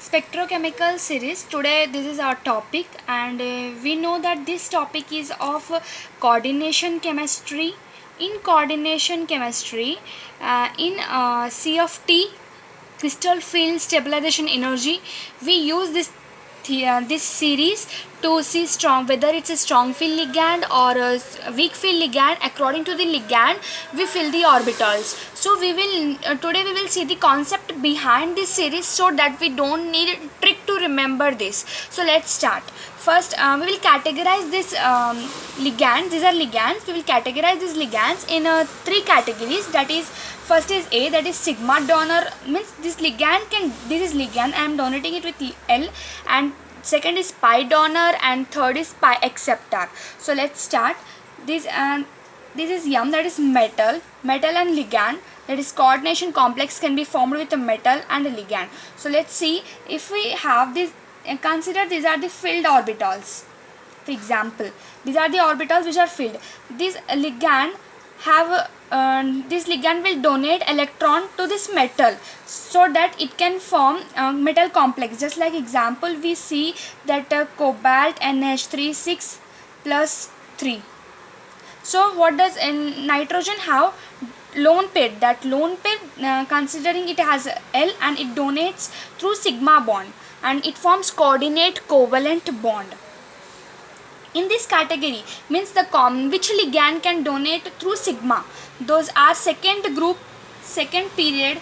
Spectrochemical series. Today this is our topic, and we know that this topic is of coordination chemistry. In coordination chemistry, in CFT, crystal field stabilization energy, we use this series to see whether it's a strong field ligand or a weak field ligand. According to the ligand, we fill the orbitals. So we will today we will see the concept behind this series, so that we don't need a trick to remember this. So let's start. First, we will categorize this ligands. These are ligands. We will categorize these ligands in three categories. That is, first is A, that is sigma donor, means this is ligand, I am donating it with L, and second is pi donor, and third is pi acceptor. So let's start. This is M, that is metal and ligand, that is coordination complex can be formed with a metal and a ligand. So let's see, if we have this, consider these are the filled orbitals. For example, these are the orbitals which are filled. This ligand will donate electron to this metal, so that it can form metal complex. Just like example, we see that cobalt NH3 6 plus 3. So what does nitrogen have? Lone pair. That lone pair, considering it has L, and it donates through sigma bond, and it forms coordinate covalent bond. In this category, means which ligand can donate through sigma, those are second period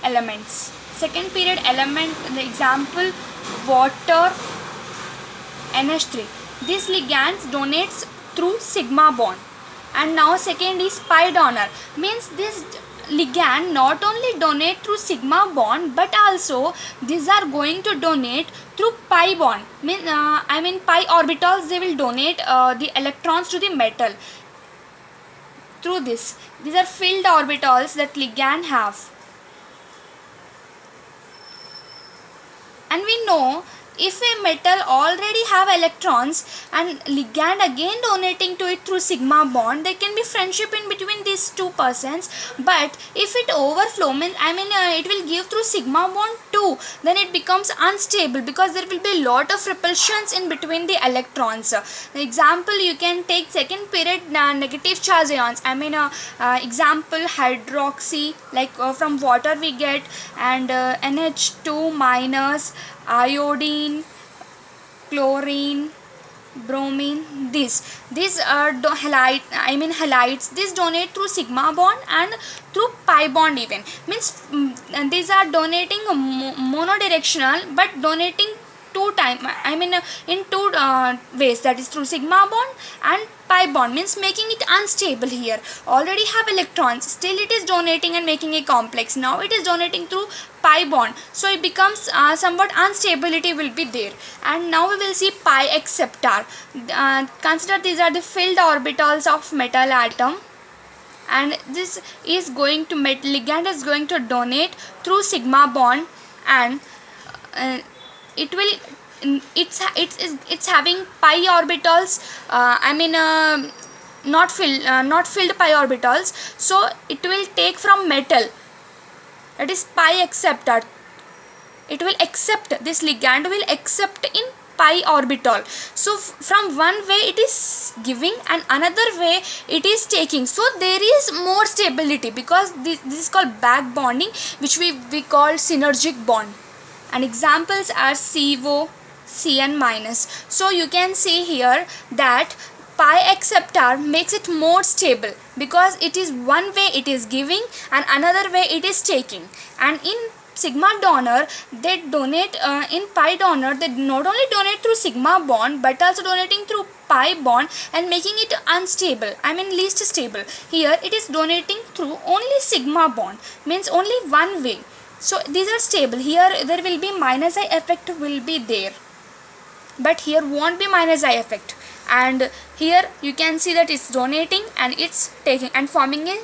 elements. Second period element, the example, water, NH3. This ligands donates through sigma bond. And now second is pi donor, means this ligand not only donate through sigma bond, but also these are going to donate through pi bond. Pi orbitals, they will donate the electrons to the metal through this. These are filled orbitals that ligand have. And we know, if a metal already have electrons and ligand again donating to it through sigma bond, there can be friendship in between these two persons. But if it overflow, it will give through sigma bond too, then it becomes unstable, because there will be a lot of repulsions in between the electrons. Example, you can take second period negative charge ions. Example, hydroxy, like from water we get, and NH2 minus, iodine, chlorine, bromine. These are halides. These donate through sigma bond and through pi bond even. Means these are donating monodirectional, but donating in two ways, that is through sigma bond and pi bond, means making it unstable. Here already have electrons, still it is donating and making a complex. Now it is donating through pi bond, so it becomes somewhat instability will be there. And now we will see pi acceptor. Consider these are the filled orbitals of metal atom, and this is going to ligand is going to donate through sigma bond, and it's having pi orbitals, not filled pi orbitals, so it will take from metal, that is pi acceptor. It will accept, this ligand will accept in pi orbital. So from one way it is giving, and another way it is taking, so there is more stability, because this is called back bonding, which we call synergic bond. And examples are CO, Cn minus. So you can see here that pi acceptor makes it more stable, because it is one way it is giving and another way it is taking. And in sigma donor, they donate in pi donor, they not only donate through sigma bond, but also donating through pi bond and making it unstable, least stable. Here it is donating through only sigma bond, means only one way. So these are stable. Here there will be minus I effect will be there, but here won't be minus I effect. And here you can see that it's donating and it's taking and forming a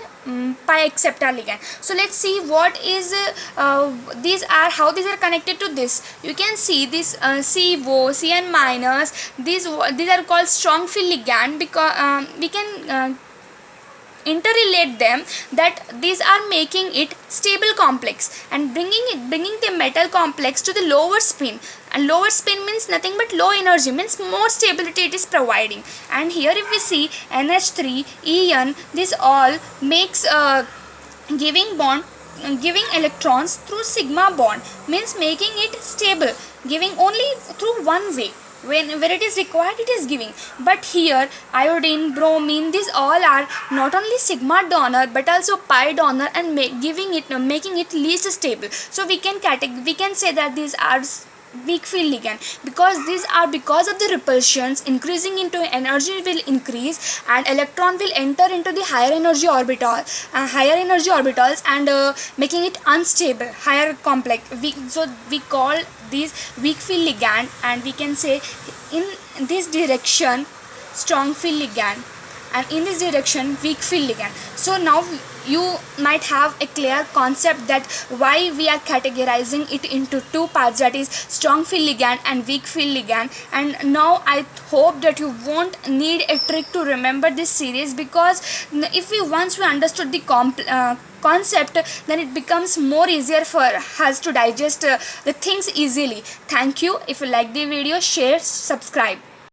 pi acceptor ligand. So let's see what is how these are connected to this. You can see this CO, Cn minus, these are called strong field ligand, because we can interrelate them, that these are making it stable complex and bringing the metal metal complex to the lower spin, and lower spin means nothing but low energy, means more stability it is providing. And here if we see NH3, En, this all makes giving electrons through sigma bond, means making it stable, giving only through one way. Where it is required it is giving, but here iodine, bromine, these all are not only sigma donor but also pi donor, and making it least stable. So we can say that these are weak field ligand, because of the repulsions increasing into energy will increase, and electron will enter into the higher energy orbitals, and making it unstable, higher complex. We call these weak field ligand, and we can say in this direction strong field ligand, and in this direction weak field ligand. So now you might have a clear concept that why we are categorizing it into two parts, that is strong field ligand and weak field ligand. And now I hope that you won't need a trick to remember this series, because if once we understood the concept, then it becomes more easier for us to digest the things easily. Thank you. If you like the video, share, subscribe.